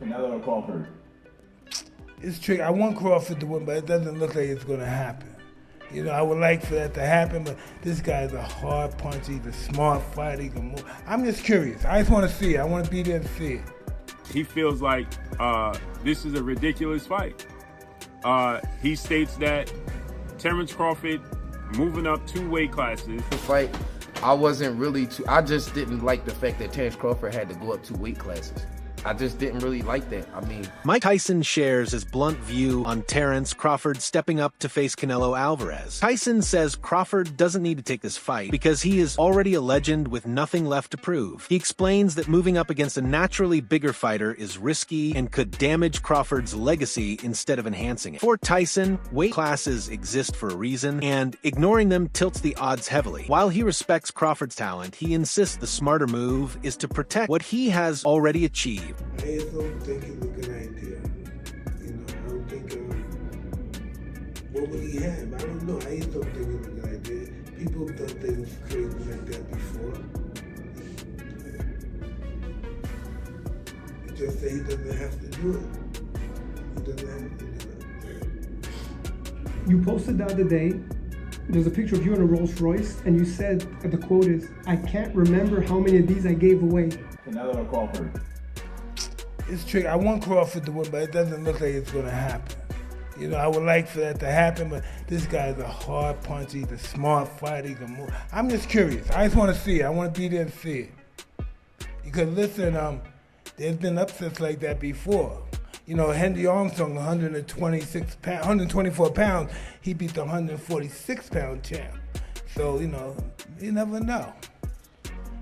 Canelo Crawford. It's tricky. I want Crawford to win, but it doesn't look like it's going to happen. You know, I would like for that to happen, but this guy's a hard puncher. He's a smart fighter. He can move. I'm just curious. I just want to see it. I want to be there to see it. He feels like this is a ridiculous fight. He states that Terence Crawford moving up 2 weight classes. The fight, I just didn't like the fact that Terence Crawford had to go up 2 weight classes. I just didn't really like that. Mike Tyson shares his blunt view on Terence Crawford stepping up to face Canelo Álvarez. Tyson says Crawford doesn't need to take this fight because he is already a legend with nothing left to prove. He explains that moving up against a naturally bigger fighter is risky and could damage Crawford's legacy instead of enhancing it. For Tyson, weight classes exist for a reason, and ignoring them tilts the odds heavily. While he respects Crawford's talent, he insists the smarter move is to protect what he has already achieved. I just don't think it's a good idea. You know, I don't think, what would he have? I don't know. I just don't think it's a good idea. People have done things crazy like that before. He just say he doesn't have to do it. He doesn't have to do it. You posted the other day, there's a picture of you in a Rolls Royce, and you said, the quote is, "I can't remember how many of these I gave away." Canelo Crawford. It's tricky. I want Crawford to win, but it doesn't look like it's going to happen. You know, I would like for that to happen, but this guy's a hard puncher. He's a smart fighter. He can move. I'm just curious. I just want to see it. I want to be there to see it. Because listen, there's been upsets like that before. You know, Henry Armstrong, 124 pounds, he beat the 146-pound champ. So, you know, you never know.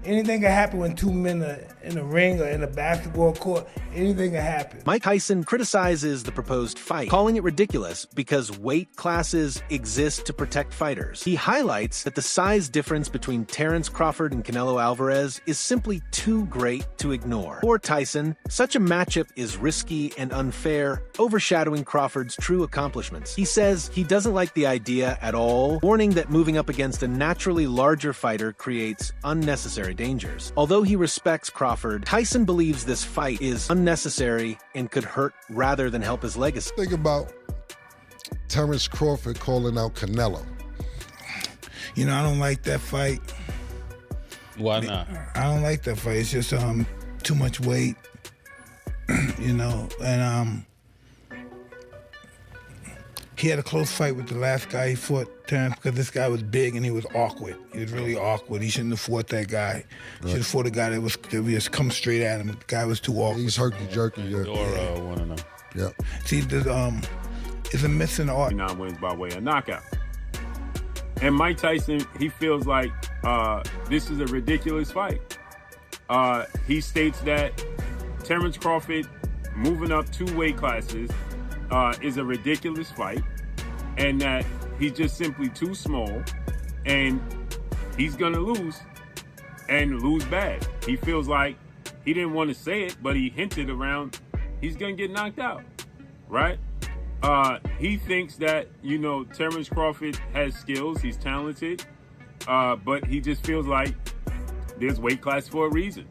Anything can happen when 2 men are in a ring or in a basketball court. Anything can happen. Mike Tyson criticizes the proposed fight, calling it ridiculous because weight classes exist to protect fighters. He highlights that the size difference between Terence Crawford and Canelo Álvarez is simply too great to ignore. For Tyson, such a matchup is risky and unfair, overshadowing Crawford's true accomplishments. He says he doesn't like the idea at all, warning that moving up against a naturally larger fighter creates unnecessary dangers. Although he respects Crawford, Tyson believes this fight is unnecessary and could hurt rather than help his legacy. Think about Terence Crawford calling out Canelo. You know, I don't like that fight. Why not? I don't like that fight. It's just too much weight, you know, and he had a close fight with the last guy he fought, Terence, because this guy was big and he was awkward. He was really awkward. He shouldn't have fought that guy. He should have fought a guy that was just come straight at him. The guy was too awkward. He's herky-jerky. Yeah. One of them. Yeah. See, it's a missing art. 9 wins by way of knockout. And Mike Tyson, he feels like this is a ridiculous fight. He states that Terence Crawford moving up 2 weight classes is a ridiculous fight, and that he's just simply too small, and he's gonna lose, and lose bad. He feels like he didn't want to say it, but he hinted around he's gonna get knocked out, right? He thinks that, you know, Terence Crawford has skills, he's talented, but he just feels like there's weight class for a reason.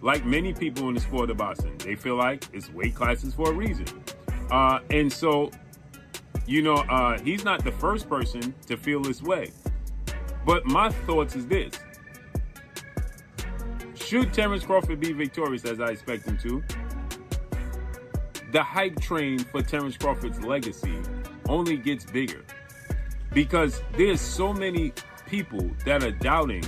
Like many people in the sport of boxing, they feel like it's weight classes for a reason. And so, you know, he's not the first person to feel this way. But my thoughts is this. Should Terence Crawford be victorious, as I expect him to, the hype train for Terence Crawford's legacy only gets bigger. Because there's so many people that are doubting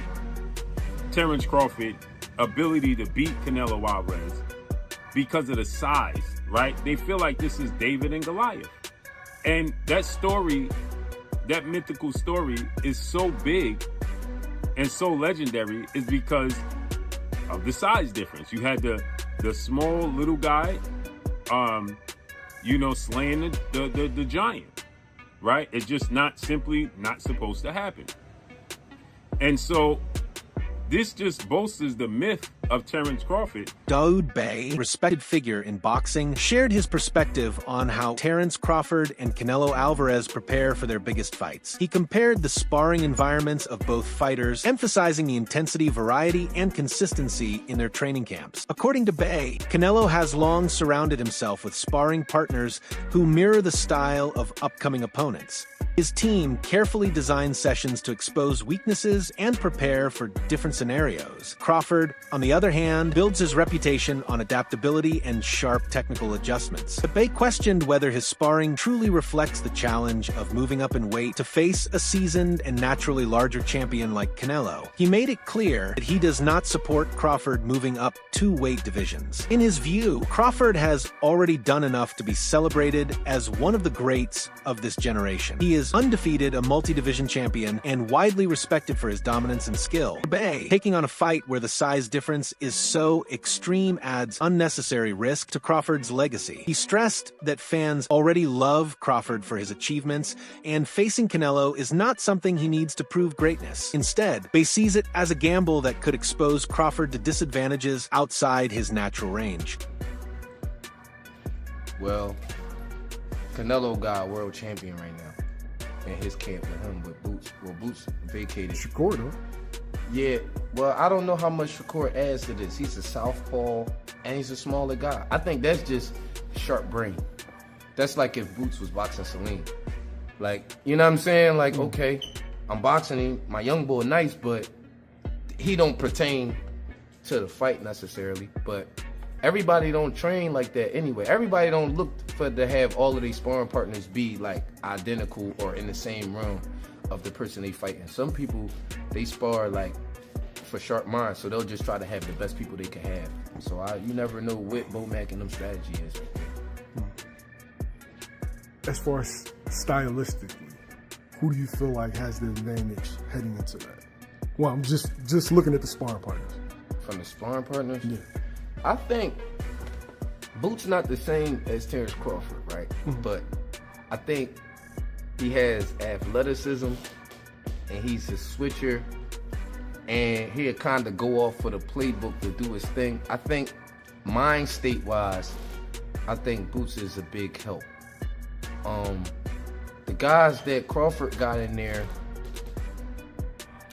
Terence Crawford's ability to beat Canelo Álvarez because of the size. Right? They feel like this is David and Goliath. And that story, that mythical story, is so big and so legendary is because of the size difference. You had the small little guy, you know, slaying the giant, right? It's just not simply not supposed to happen. And so this just bolsters the myth of Terence Crawford. Daoud Bey, a respected figure in boxing, shared his perspective on how Terence Crawford and Canelo Álvarez prepare for their biggest fights. He compared the sparring environments of both fighters, emphasizing the intensity, variety, and consistency in their training camps. According to Bey, Canelo has long surrounded himself with sparring partners who mirror the style of upcoming opponents. His team carefully designs sessions to expose weaknesses and prepare for different scenarios. Crawford, on the other hand, builds his reputation on adaptability and sharp technical adjustments. But Bey questioned whether his sparring truly reflects the challenge of moving up in weight to face a seasoned and naturally larger champion like Canelo. He made it clear that he does not support Crawford moving up 2 weight divisions. In his view, Crawford has already done enough to be celebrated as one of the greats of this generation. He is undefeated, a multi-division champion, and widely respected for his dominance and skill. Bey, taking on a fight where the size difference is so extreme adds unnecessary risk to Crawford's legacy. He stressed that fans already love Crawford for his achievements, and facing Canelo is not something he needs to prove greatness. Instead, Bey sees it as a gamble that could expose Crawford to disadvantages outside his natural range. Well, Canelo got a world champion right now in his camp with him with Boots. Well, Boots vacated. Shakur, though. Yeah, well, I don't know how much Shakur adds to this. He's a southpaw, and he's a smaller guy. I think that's just sharp brain. That's like if Boots was boxing Celine. Like, you know what I'm saying? Like, okay, I'm boxing him. My young boy nice, but he don't pertain to the fight necessarily. But everybody don't train like that anyway. Everybody don't look for to have all of these sparring partners be like identical or in the same realm of the person they fighting. Some people, they spar like for sharp minds, so they'll just try to have the best people they can have. So you never know what Bomac and them strategy is. As far as stylistically, who do you feel like has the advantage heading into that? Well, I'm just looking at the sparring partners. From the sparring partners? Yeah. I think Boots not the same as Terence Crawford, right? But I think he has athleticism, and he's a switcher, and he'll kind of go off for the playbook to do his thing. I think mind state-wise, I think Boots is a big help. The guys that Crawford got in there,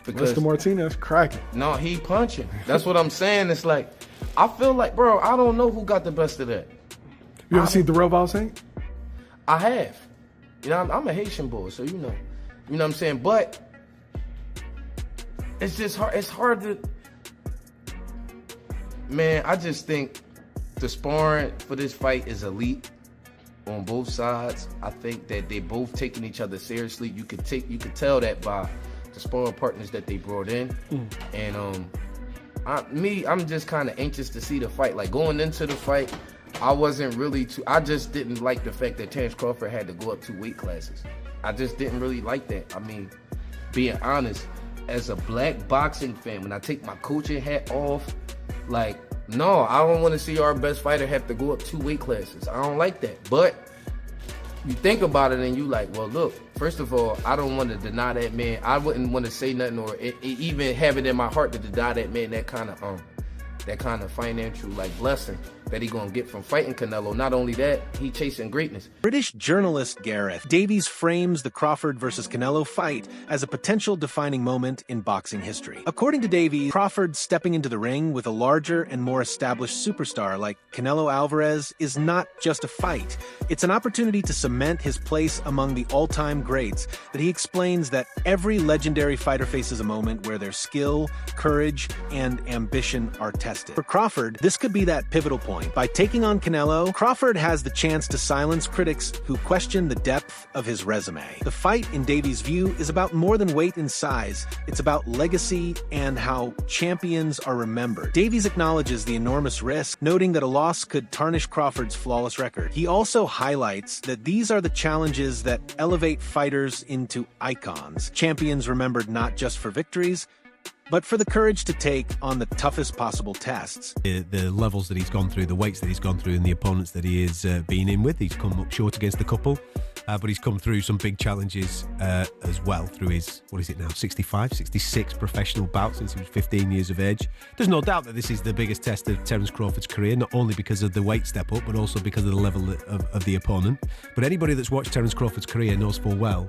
because Mr. Martinez cracking. No, he punching. That's what I'm saying. It's like, I feel like, bro, I don't know who got the best of that. You ever seen Darrell Valsaint? I have. You know, I'm a Haitian boy, so you know what I'm saying. But it's just hard. It's hard to, man. I just think the sparring for this fight is elite on both sides. I think that they both taking each other seriously. You could tell that by the sparring partners that they brought in, and I'm just kind of anxious to see the fight. Like, going into the fight, I just didn't like the fact that Terence Crawford had to go up 2 weight classes. I just didn't really like that. I mean, being honest, as a black boxing fan, when I take my coaching hat off, like, no, I don't want to see our best fighter have to go up 2 weight classes. I don't like that. But you think about it and you like, well, look, first of all, I don't want to deny that man. I wouldn't want to say nothing or even have it in my heart to deny that man that kind of financial like blessing that he gonna get from fighting Canelo. Not only that, he chasing greatness. British journalist Gareth Davies frames the Crawford versus Canelo fight as a potential defining moment in boxing history. According to Davies, Crawford stepping into the ring with a larger and more established superstar like Canelo Álvarez is not just a fight. It's an opportunity to cement his place among the all-time greats that he explains that every legendary fighter faces a moment where their skill, courage, and ambition are tested. For Crawford, this could be that pivotal point. By taking on Canelo, Crawford has the chance to silence critics who question the depth of his resume. The fight, in Davies' view, is about more than weight and size. It's about legacy and how champions are remembered. Davies acknowledges the enormous risk, noting that a loss could tarnish Crawford's flawless record. He also highlights that these are the challenges that elevate fighters into icons. Champions remembered not just for victories, but for the courage to take on the toughest possible tests. The levels that he's gone through, the weights that he's gone through, and the opponents that he has been in with, he's come up short against a couple. but he's come through some big challenges as well through his, 65, 66 professional bouts since he was 15 years of age. There's no doubt that this is the biggest test of Terence Crawford's career, not only because of the weight step up, but also because of the level of the opponent. But anybody that's watched Terence Crawford's career knows full well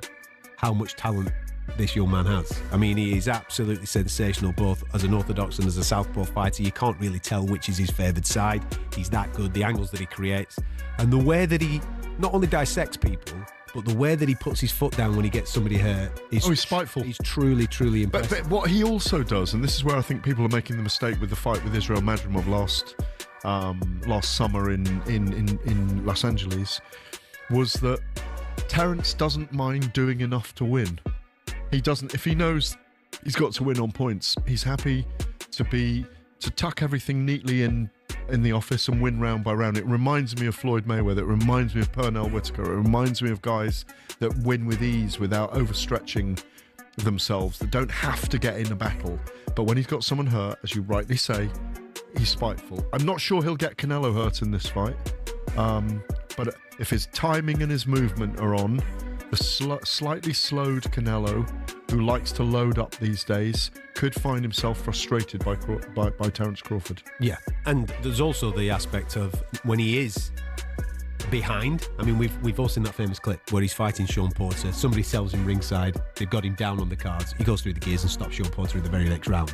how much talent this young man has. I mean, he is absolutely sensational, both as an orthodox and as a southpaw fighter. You can't really tell which is his favoured side. He's that good, the angles that he creates, and the way that he not only dissects people, but the way that he puts his foot down when he gets somebody hurt is he's spiteful. He's truly, truly impressive. But what he also does, and this is where I think people are making the mistake with the fight with Israel Madrimov last summer in Los Angeles, was that Terence doesn't mind doing enough to win. He doesn't, if he knows he's got to win on points, he's happy to tuck everything neatly in the office and win round by round. It reminds me of Floyd Mayweather. It reminds me of Pernell Whitaker. It reminds me of guys that win with ease without overstretching themselves, that don't have to get in a battle. But when he's got someone hurt, as you rightly say, he's spiteful. I'm not sure he'll get Canelo hurt in this fight. But if his timing and his movement are on, the slightly slowed Canelo, who likes to load up these days, could find himself frustrated by Terence Crawford. Yeah, and there's also the aspect of when he is behind. I mean, we've all seen that famous clip where he's fighting Sean Porter. Somebody sells him ringside. They've got him down on the cards. He goes through the gears and stops Sean Porter in the very next round.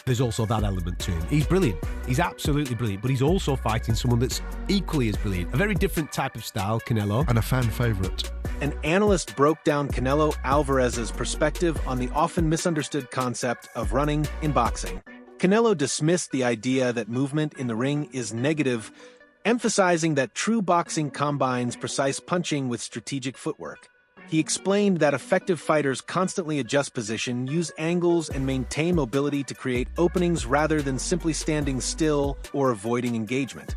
There's also that element to him. He's brilliant. He's absolutely brilliant. But he's also fighting someone that's equally as brilliant. A very different type of style, Canelo. And a fan favourite. An analyst broke down Canelo Álvarez's perspective on the often misunderstood concept of running in boxing. Canelo dismissed the idea that movement in the ring is negative, emphasizing that true boxing combines precise punching with strategic footwork. He explained that effective fighters constantly adjust position, use angles, and maintain mobility to create openings rather than simply standing still or avoiding engagement.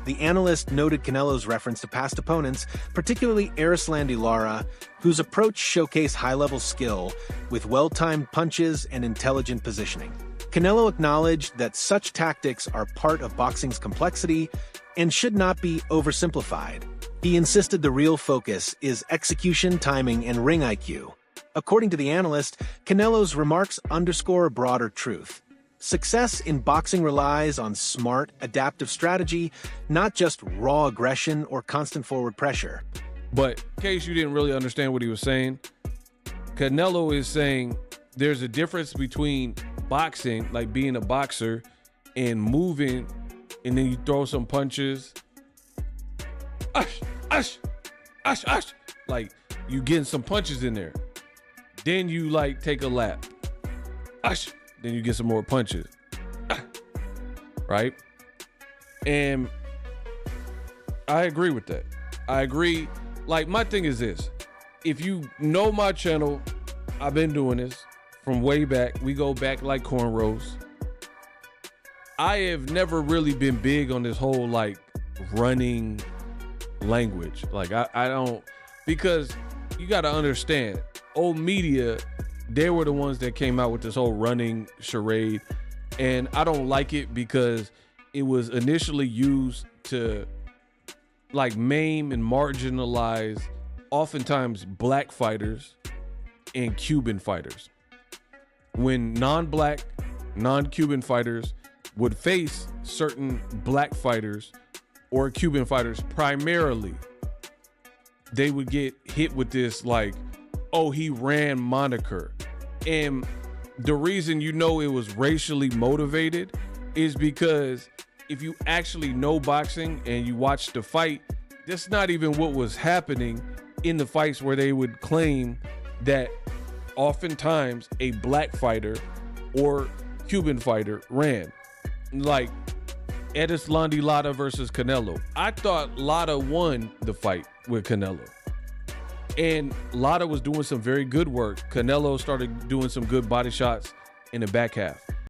The analyst noted Canelo's reference to past opponents, particularly Erislandy Lara, whose approach showcased high-level skill with well-timed punches and intelligent positioning. Canelo acknowledged that such tactics are part of boxing's complexity and should not be oversimplified. He insisted the real focus is execution, timing, and ring IQ. According to the analyst, Canelo's remarks underscore a broader truth. Success in boxing relies on smart, adaptive strategy, not just raw aggression or constant forward pressure. But in case you didn't really understand what he was saying, Canelo is saying there's a difference between boxing, like being a boxer, and moving, and then you throw some punches. Like, you getting some punches in there. Then you, like, take a lap. Then you get some more punches. Right? And I agree with that. I agree. Like, my thing is this. If you know my channel, I've been doing this from way back. We go back like cornrows. I have never really been big on this whole, like, running language. Like, I don't, because you got to understand, old media, they were the ones that came out with this whole running charade, and I don't like it because it was initially used to, like, maim and marginalize oftentimes black fighters and Cuban fighters. When non-black, non-Cuban fighters would face certain black fighters or Cuban fighters primarily, they would get hit with this, like, oh, he ran moniker. And the reason you know it was racially motivated is because if you actually know boxing and you watch the fight, that's not even what was happening in the fights where they would claim that oftentimes a black fighter or Cuban fighter ran. Like Erislandy Lara versus Canelo. I thought Lara won the fight with Canelo. And Lara was doing some very good work. Canelo started doing some good body shots in the back half.